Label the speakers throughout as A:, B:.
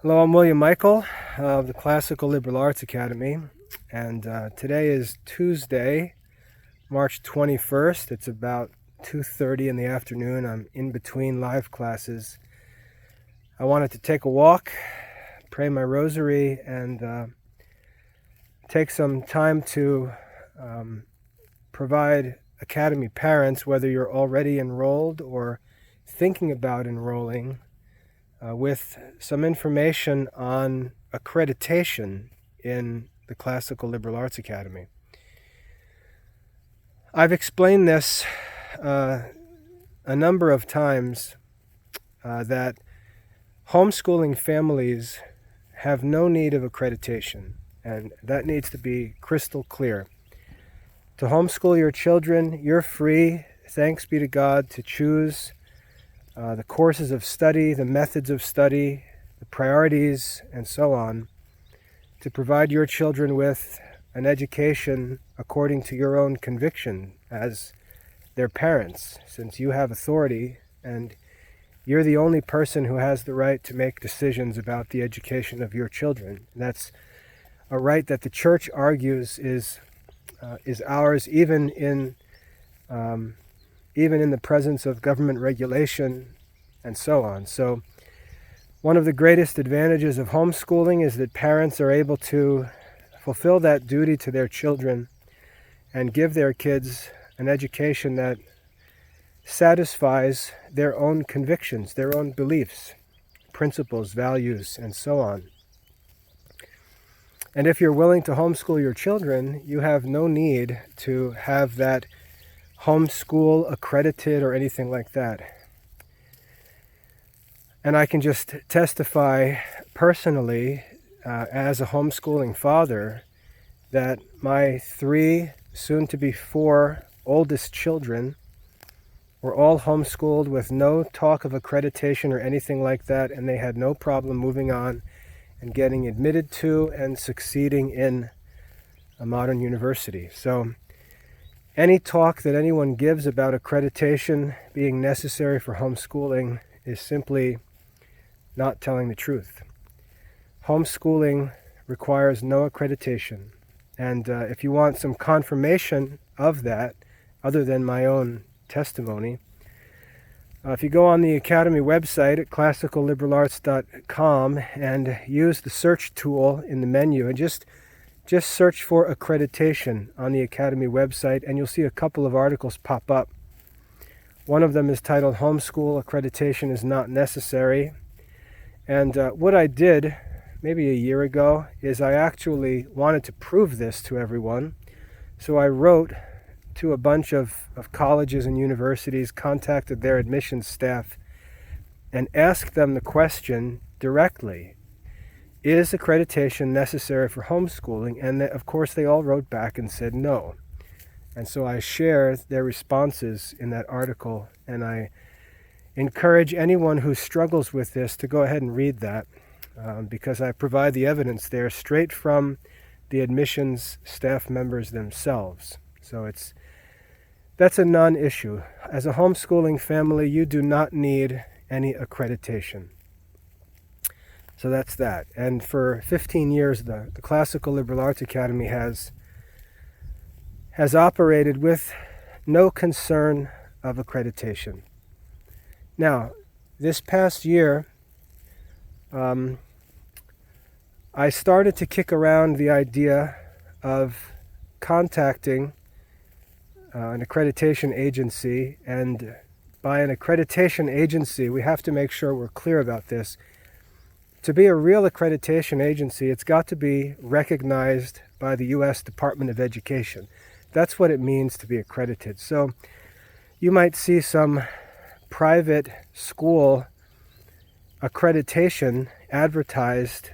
A: Hello, I'm William Michael of the Classical Liberal Arts Academy, and today is Tuesday, March 21st. It's about 2:30 in the afternoon. I'm in between live classes. I wanted to take a walk, pray my rosary, and take some time to provide Academy parents, whether you're already enrolled or thinking about enrolling, with some information on accreditation in the Classical Liberal Arts Academy. I've explained this a number of times that homeschooling families have no need of accreditation, and that needs to be crystal clear. To homeschool your children, you're free, thanks be to God, to choose the courses of study, the methods of study, the priorities, and so on, to provide your children with an education according to your own conviction as their parents, since you have authority and you're the only person who has the right to make decisions about the education of your children. That's a right that the Church argues is ours, even in the presence of government regulation and so on. So one of the greatest advantages of homeschooling is that parents are able to fulfill that duty to their children and give their kids an education that satisfies their own convictions, their own beliefs, principles, values, and so on. And if you're willing to homeschool your children, you have no need to have that homeschool accredited or anything like that. And I can just testify personally, as a homeschooling father, that my 3, soon to be 4 oldest children were all homeschooled with no talk of accreditation or anything like that, and they had no problem moving on and getting admitted to and succeeding in a modern university. So any talk that anyone gives about accreditation being necessary for homeschooling is simply not telling the truth. Homeschooling requires no accreditation, and if you want some confirmation of that, other than my own testimony, if you go on the Academy website at classicalliberarts.com and use the search tool in the menu and just search for accreditation on the Academy website, and you'll see a couple of articles pop up. One of them is titled "Homeschool Accreditation is Not Necessary." And what I did maybe a year ago is I actually wanted to prove this to everyone. So I wrote to a bunch of colleges and universities, contacted their admissions staff, and asked them the question directly: is accreditation necessary for homeschooling? And of course they all wrote back and said no. And so I shared their responses in that article, and I encourage anyone who struggles with this to go ahead and read that, because I provide the evidence there straight from the admissions staff members themselves. So that's a non-issue. As a homeschooling family, you do not need any accreditation. So that's that. And for 15 years, the Classical Liberal Arts Academy has operated with no concern of accreditation. Now, this past year, I started to kick around the idea of contacting an accreditation agency, and by an accreditation agency, we have to make sure we're clear about this. To be a real accreditation agency, it's got to be recognized by the U.S. Department of Education. That's what it means to be accredited. So you might see some private school accreditation advertised,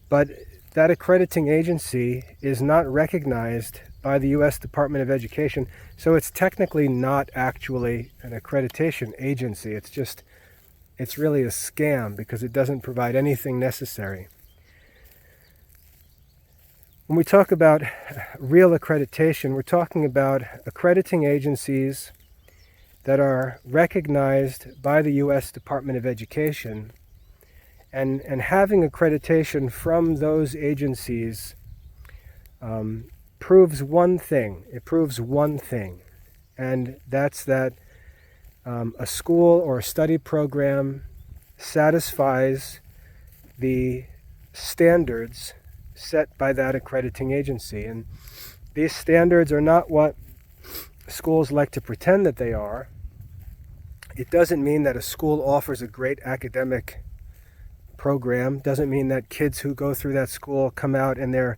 A: but that accrediting agency is not recognized by the U.S. Department of Education, so it's technically not actually an accreditation agency. It's really a scam because it doesn't provide anything necessary. When we talk about real accreditation, we're talking about accrediting agencies that are recognized by the U.S. Department of Education And having accreditation from those agencies proves one thing. It proves one thing, and that's that a school or a study program satisfies the standards set by that accrediting agency. And these standards are not what schools like to pretend that they are. It doesn't mean that a school offers a great academic program. Doesn't mean that kids who go through that school come out and they're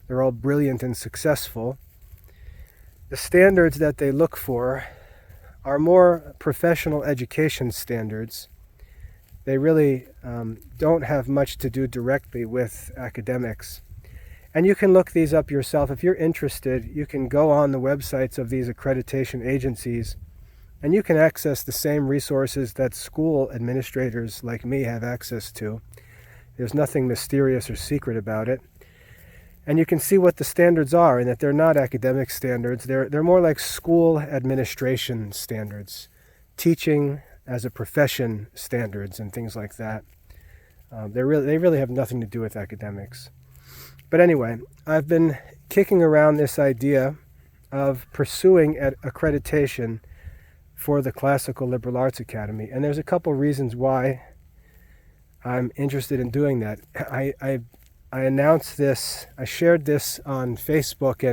A: all brilliant and successful. The standards that they look for are more professional education standards. They really don't have much to do directly with academics. And you can look these up yourself. If you're interested, you can go on the websites of these accreditation agencies, and you can access the same resources that school administrators like me have access to. There's nothing mysterious or secret about it. And you can see what the standards are, and that they're not academic standards. They're more like school administration standards, teaching as a profession standards and things like that. They really have nothing to do with academics. But anyway, I've been kicking around this idea of pursuing accreditation for the Classical Liberal Arts Academy, and there's a couple reasons why I'm interested in doing that. I announced this, I shared this on Facebook,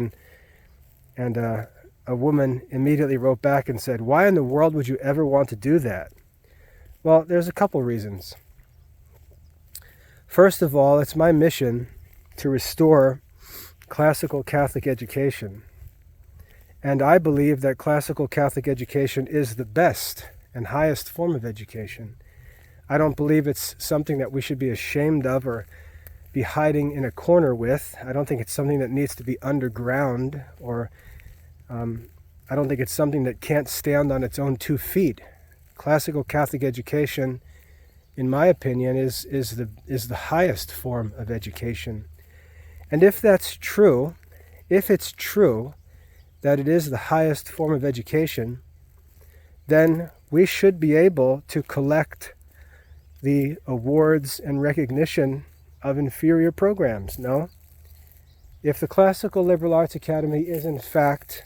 A: and a woman immediately wrote back and said, "Why in the world would you ever want to do that?" Well, there's a couple reasons. First of all, it's my mission to restore classical Catholic education. And I believe that classical Catholic education is the best and highest form of education. I don't believe it's something that we should be ashamed of or be hiding in a corner with. I don't think it's something that needs to be underground, or I don't think it's something that can't stand on its own 2 feet. Classical Catholic education, in my opinion, is the highest form of education. And if that's true, if it's true that it is the highest form of education, then we should be able to collect the awards and recognition of inferior programs, no? If the Classical Liberal Arts Academy is in fact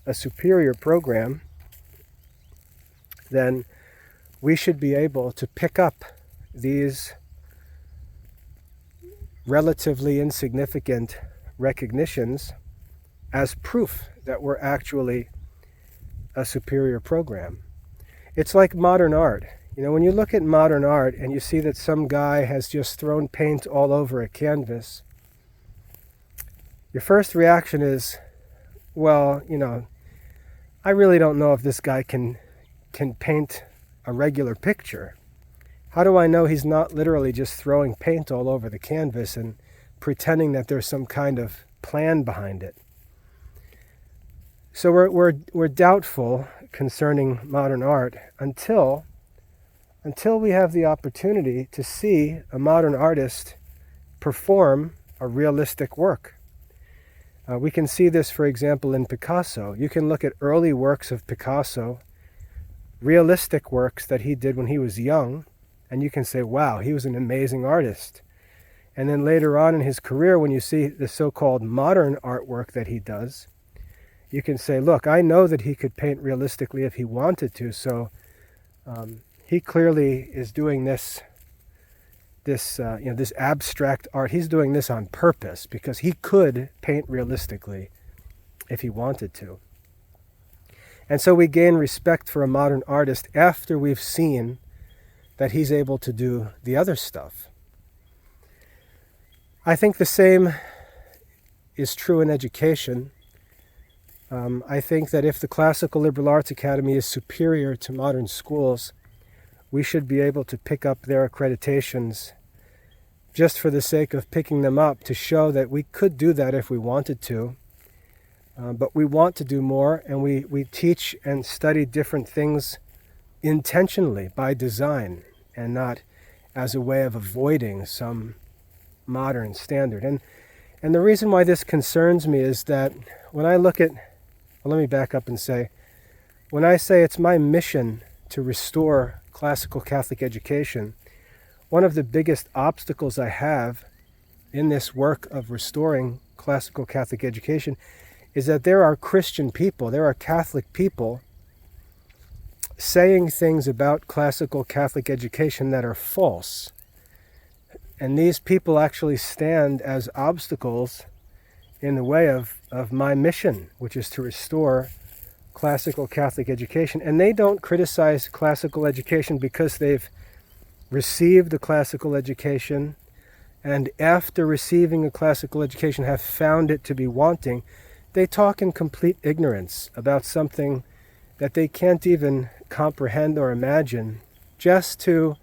A: a superior program, then we should be able to pick up these relatively insignificant recognitions as proof that we're actually a superior program. It's like modern art. You know, when you look at modern art and you see that some guy has just thrown paint all over a canvas, your first reaction is, well, you know, I really don't know if this guy can paint a regular picture. How do I know he's not literally just throwing paint all over the canvas and pretending that there's some kind of plan behind it? So we're doubtful concerning modern art until we have the opportunity to see a modern artist perform a realistic work. We can see this, for example, in Picasso. You can look at early works of Picasso, realistic works that he did when he was young, and you can say, wow, he was an amazing artist. And then later on in his career, when you see the so-called modern artwork that he does, you can say, look, I know that he could paint realistically if he wanted to, so he clearly is doing this abstract art. He's doing this on purpose because he could paint realistically if he wanted to. And so we gain respect for a modern artist after we've seen that he's able to do the other stuff. I think the same is true in education. I think that if the Classical Liberal Arts Academy is superior to modern schools, we should be able to pick up their accreditations just for the sake of picking them up, to show that we could do that if we wanted to. But we want to do more, and we teach and study different things intentionally, by design, and not as a way of avoiding some modern standard. And the reason why this concerns me is that when I look at, well, let me back up and say, when I say it's my mission to restore classical Catholic education, one of the biggest obstacles I have in this work of restoring classical Catholic education is that there are Christian people, there are Catholic people saying things about classical Catholic education that are false. And these people actually stand as obstacles in the way of my mission, which is to restore classical Catholic education. And they don't criticize classical education because they've received a classical education and after receiving a classical education have found it to be wanting. They talk in complete ignorance about something that they can't even comprehend or imagine just to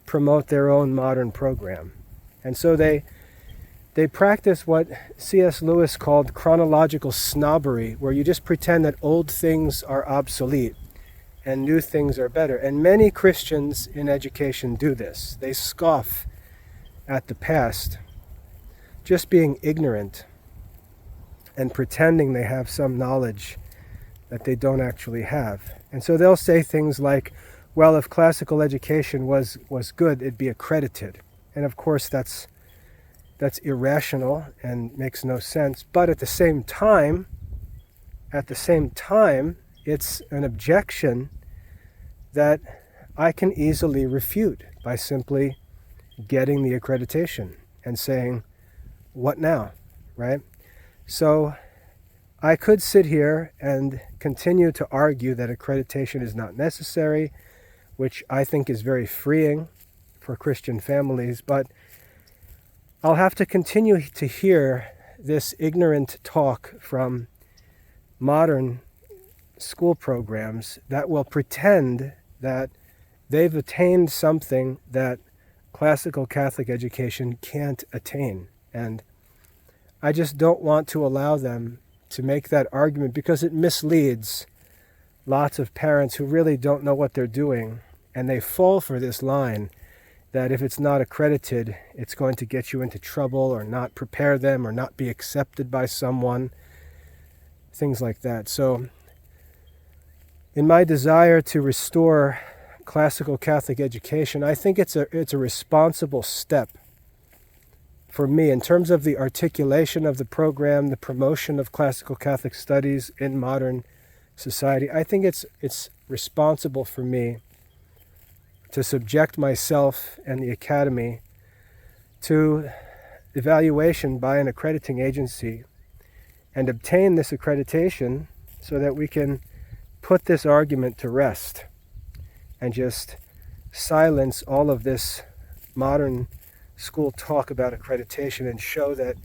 A: promote their own modern program. And so they practice what C.S. Lewis called chronological snobbery, where you just pretend that old things are obsolete and new things are better. And many Christians in education do this. They scoff at the past, just being ignorant and pretending they have some knowledge that they don't actually have. And so they'll say things like, well, if classical education was good, it'd be accredited. And of course that's irrational and makes no sense. But at the same time, it's an objection that I can easily refute by simply getting the accreditation and saying, what now, right? So I could sit here and continue to argue that accreditation is not necessary, which I think is very freeing for Christian families, but I'll have to continue to hear this ignorant talk from modern school programs that will pretend that they've attained something that classical Catholic education can't attain. And I just don't want to allow them to make that argument because it misleads lots of parents who really don't know what they're doing, and they fall for this line that if it's not accredited, it's going to get you into trouble or not prepare them or not be accepted by someone, things like that. So in my desire to restore classical Catholic education, I think it's a responsible step for me in terms of the articulation of the program, the promotion of classical Catholic studies in modern society. I think it's responsible for me to subject myself and the Academy to evaluation by an accrediting agency and obtain this accreditation so that we can put this argument to rest and just silence all of this modern school talk about accreditation and show that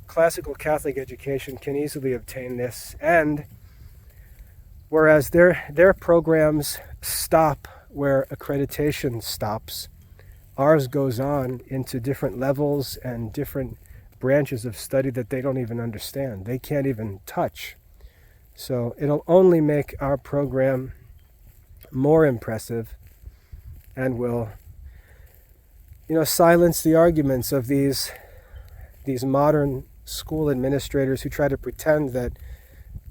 A: classical Catholic education can easily obtain this. And whereas their programs stop where accreditation stops, ours goes on into different levels and different branches of study that they don't even understand. They can't even touch. So it'll only make our program more impressive and will, silence the arguments of these modern school administrators who try to pretend that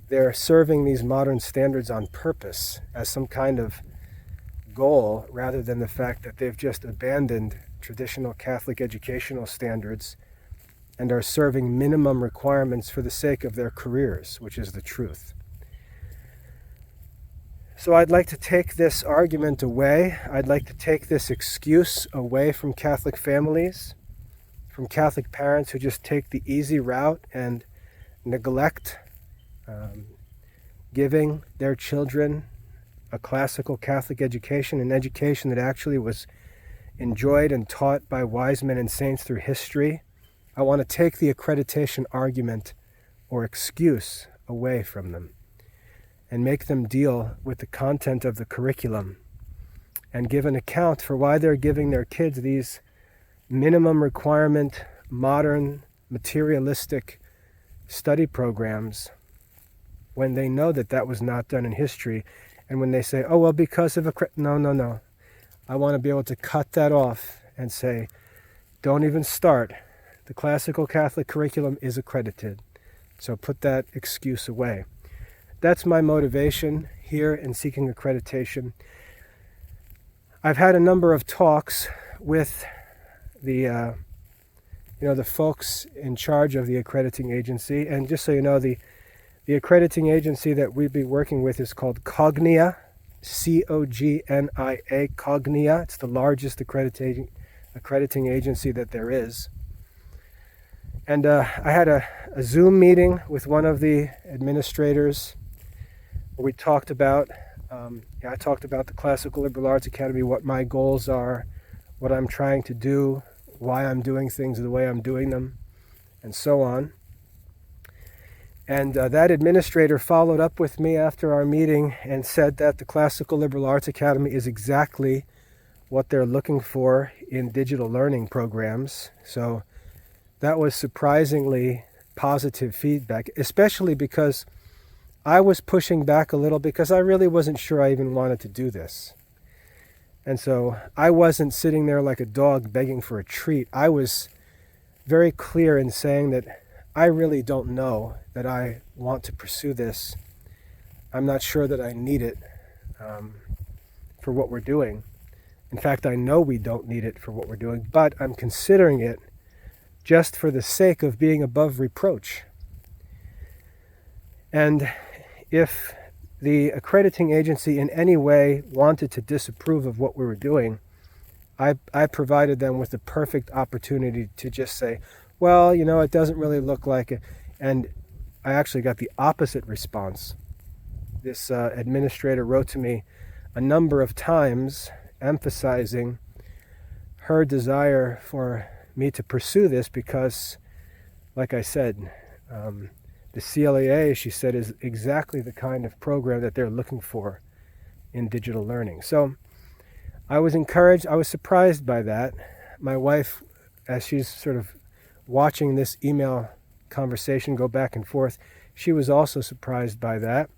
A: they're serving these modern standards on purpose as some kind of goal, rather than the fact that they've just abandoned traditional Catholic educational standards and are serving minimum requirements for the sake of their careers, which is the truth. So I'd like to take this argument away. I'd like to take this excuse away from Catholic families, from Catholic parents who just take the easy route and neglect giving their children a classical Catholic education, an education that actually was enjoyed and taught by wise men and saints through history. I want to take the accreditation argument or excuse away from them and make them deal with the content of the curriculum and give an account for why they're giving their kids these minimum requirement, modern, materialistic study programs when they know that that was not done in history. And when they say, oh, well, because of no. I want to be able to cut that off and say, don't even start. The classical Catholic curriculum is accredited. So put that excuse away. That's my motivation here in seeking accreditation. I've had a number of talks with the folks in charge of the accrediting agency. And just so you know, the accrediting agency that we'd be working with is called Cognia, Cognia, Cognia. It's the largest accrediting agency that there is. And I had a Zoom meeting with one of the administrators where we talked about, I talked about the Classical Liberal Arts Academy, what my goals are, what I'm trying to do, why I'm doing things the way I'm doing them, and so on. And that administrator followed up with me after our meeting and said that the Classical Liberal Arts Academy is exactly what they're looking for in digital learning programs. So that was surprisingly positive feedback, especially because I was pushing back a little because I really wasn't sure I even wanted to do this. And so I wasn't sitting there like a dog begging for a treat. I was very clear in saying that I really don't know that I want to pursue this. I'm not sure that I need it for what we're doing. In fact, I know we don't need it for what we're doing, but I'm considering it just for the sake of being above reproach. And if the accrediting agency in any way wanted to disapprove of what we were doing, I provided them with the perfect opportunity to just say, well, it doesn't really look like it. And I actually got the opposite response. This administrator wrote to me a number of times emphasizing her desire for me to pursue this because, like I said, the CLAA, she said, is exactly the kind of program that they're looking for in digital learning. So I was encouraged. I was surprised by that. My wife, as she's sort of watching this email conversation go back and forth, she was also surprised by that.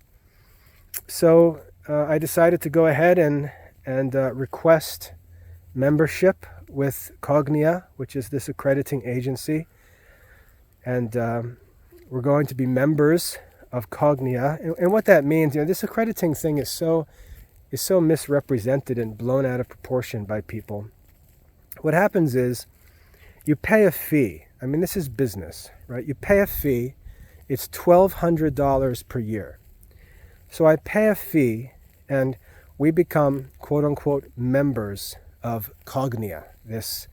A: So I decided to go ahead and request membership with Cognia, which is this accrediting agency. And we're going to be members of Cognia. And what that means, this accrediting thing is so misrepresented and blown out of proportion by people. What happens is you pay a fee. I mean, this is business, right? You pay a fee. It's $1,200 per year. So I pay a fee and we become, quote unquote, members of Cognia, this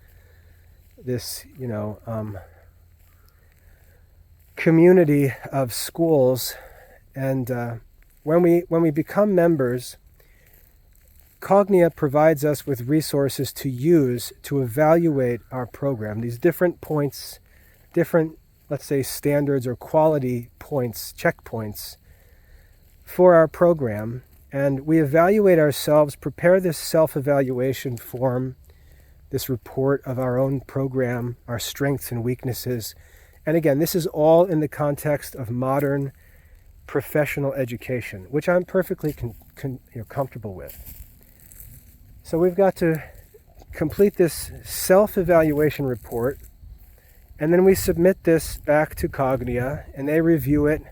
A: community of schools. And when we become members, Cognia provides us with resources to use to evaluate our program. These different points, different, let's say, standards or quality points, checkpoints for our program. And we evaluate ourselves, prepare this self-evaluation form, this report of our own program, our strengths and weaknesses. And again, this is all in the context of modern professional education, which I'm perfectly comfortable with. So we've got to complete this self-evaluation report, and then we submit this back to Cognia, and they review it,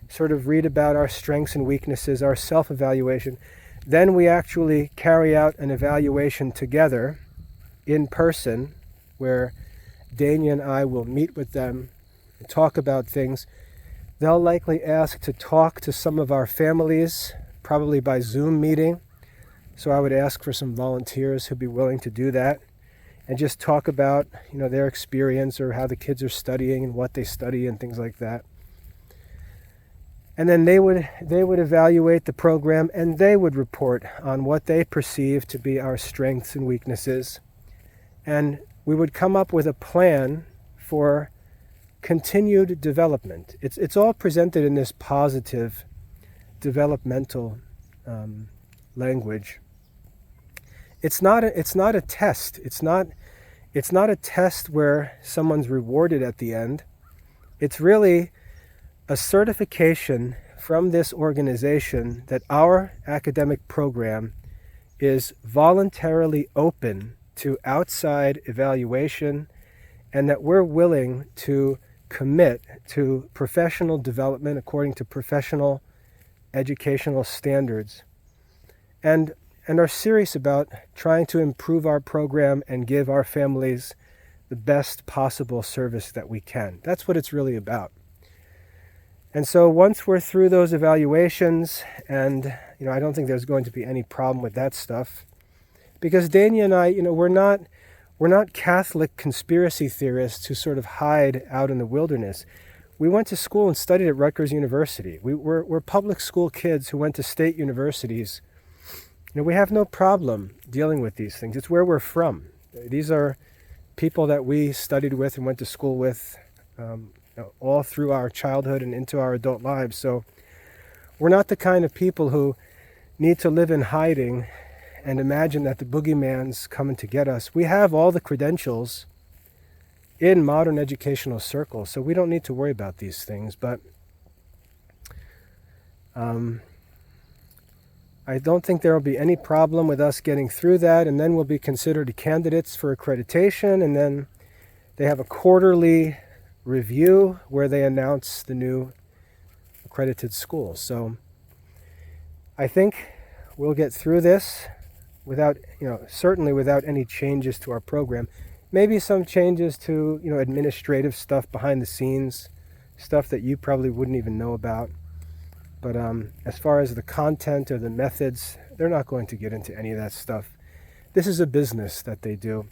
A: sort of read about our strengths and weaknesses, our self-evaluation. Then we actually carry out an evaluation together in person, where Dania and I will meet with them and talk about things. They'll likely ask to talk to some of our families, probably by Zoom meeting. So I would ask for some volunteers who'd be willing to do that and just talk about, their experience or how the kids are studying and what they study and things like that. And then they would evaluate the program, and they would report on what they perceive to be our strengths and weaknesses. And we would come up with a plan for continued development. It's all presented in this positive developmental language. It's not a test. It's not a test where someone's rewarded at the end. It's really a certification from this organization that our academic program is voluntarily open to outside evaluation, and that we're willing to commit to professional development according to professional educational standards, and are serious about trying to improve our program and give our families the best possible service that we can. That's what it's really about. And so once we're through those evaluations, and I don't think there's going to be any problem with that stuff, because Dania and I, we're not Catholic conspiracy theorists who sort of hide out in the wilderness. We went to school and studied at Rutgers University. We're public school kids who went to state universities. We have no problem dealing with these things. It's where we're from. These are people that we studied with and went to school with all through our childhood and into our adult lives. So we're not the kind of people who need to live in hiding and imagine that the boogeyman's coming to get us. We have all the credentials in modern educational circles, so we don't need to worry about these things. But I don't think there will be any problem with us getting through that, and then we'll be considered candidates for accreditation, and then they have a quarterly review where they announce the new accredited schools. So I think we'll get through this without, certainly without any changes to our program. Maybe some changes to, administrative stuff behind the scenes, stuff that you probably wouldn't even know about. But as far as the content or the methods, they're not going to get into any of that stuff. This is a business that they do.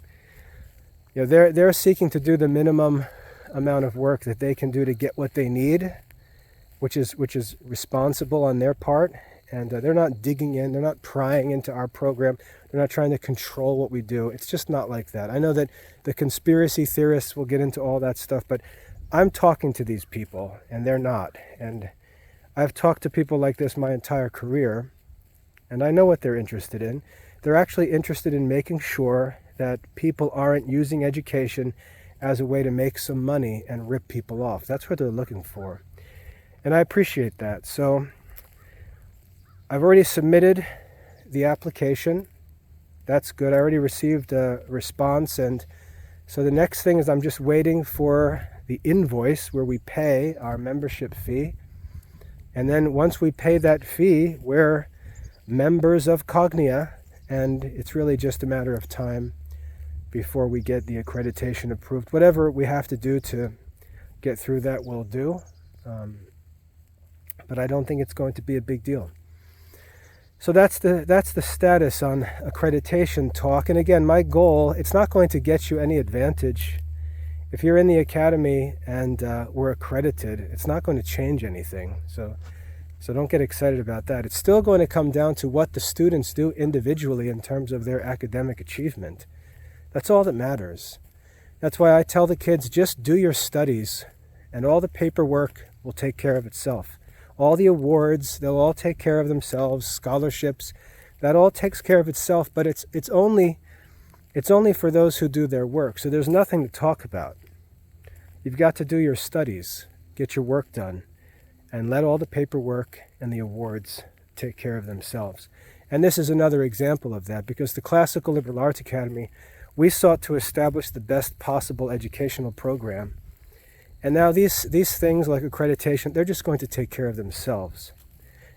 A: They're seeking to do the minimum amount of work that they can do to get what they need, which is responsible on their part. And they're not digging in, they're not prying into our program, they're not trying to control what we do. It's just not like that. I know that the conspiracy theorists will get into all that stuff, but I'm talking to these people, and they're not. And I've talked to people like this my entire career, and I know what they're interested in. They're actually interested in making sure that people aren't using education as a way to make some money and rip people off. That's what they're looking for. And I appreciate that. So I've already submitted the application. That's good. I already received a response. And so the next thing is I'm just waiting for the invoice where we pay our membership fee. And then once we pay that fee, we're members of Cognia, and it's really just a matter of time before we get the accreditation approved. Whatever we have to do to get through that, we'll do. But I don't think it's going to be a big deal. So that's the status on accreditation talk. And again, my goal, it's not going to get you any advantage. If you're in the academy and we're accredited, it's not going to change anything. So don't get excited about that. It's still going to come down to what the students do individually in terms of their academic achievement. That's all that matters. That's why I tell the kids, just do your studies and all the paperwork will take care of itself. All the awards, they'll all take care of themselves, scholarships, that all takes care of itself, but it's only for those who do their work. So there's nothing to talk about. You've got to do your studies, get your work done, and let all the paperwork and the awards take care of themselves. And this is another example of that, because the Classical Liberal Arts Academy, we sought to establish the best possible educational program. And now these things like accreditation, they're just going to take care of themselves.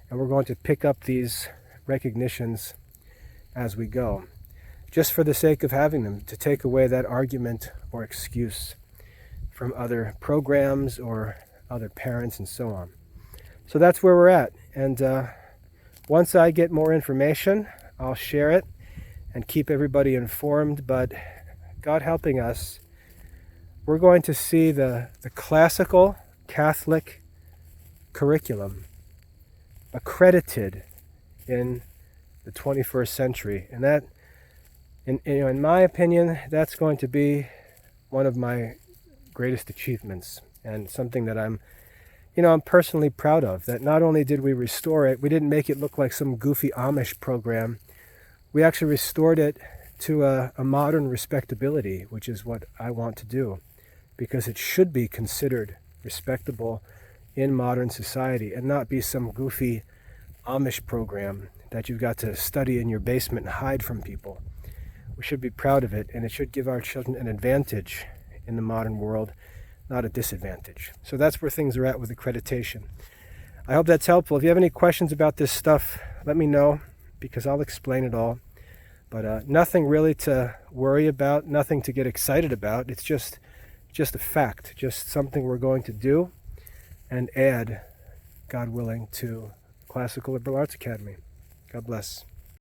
A: And we're going to pick up these recognitions as we go, just for the sake of having them, to take away that argument or excuse from other programs or other parents and so on. So that's where we're at. And once I get more information, I'll share it and keep everybody informed. But God helping us, we're going to see the classical Catholic curriculum accredited in the 21st century. And that, in my opinion, that's going to be one of my greatest achievements, and something that I'm personally proud of. That not only did we restore it, we didn't make it look like some goofy Amish program. We actually restored it to a modern respectability, which is what I want to do, because it should be considered respectable in modern society and not be some goofy Amish program that you've got to study in your basement and hide from people. We should be proud of it, and it should give our children an advantage in the modern world, not a disadvantage. So that's where things are at with accreditation. I hope that's helpful. If you have any questions about this stuff, let me know, because I'll explain it all. But nothing really to worry about, nothing to get excited about. It's just a fact, just something we're going to do and add, God willing, to Classical Liberal Arts Academy. God bless.